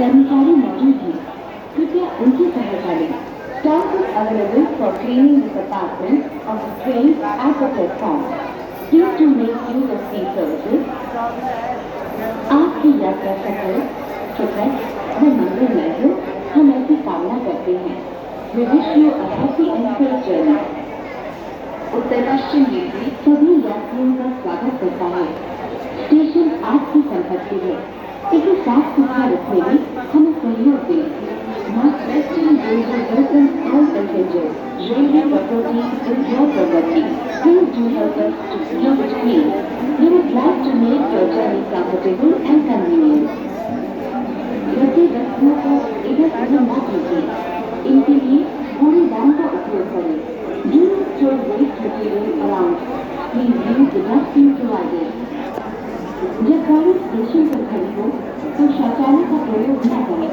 कर्मचारी मौजूद हैं, कृपया उनकी सहायता लें। Staff is available for cleaning the compartments of the train at the platform. Please do make use of these services. आपकी यात्रा सफल, सुखद व मंगलमय हो, हम ऐसी कामना करते हैं। We wish you a happy and safe journey. Uttar Paschim railway सभी यात्रियों का स्वागत करता है। स्टेशन आपकी संपत्ति है, इसे साफ सुथरा रखने में हमें सहयोग दें। North Western Railway welcomes all passengers. Railway property is your property. Please do help us to keep it clean. We would like to make your journey comfortable and convenient. रखी वस्तुओं को इधर उधर न फेंकें। इनके लिए कूड़ेदान का उपयोग करें। Do not throw waste material around. Please use the dustbin provided. जब गाड़ी स्टेशन पर खड़ी हो तो शौचालय का प्रयोग न करें।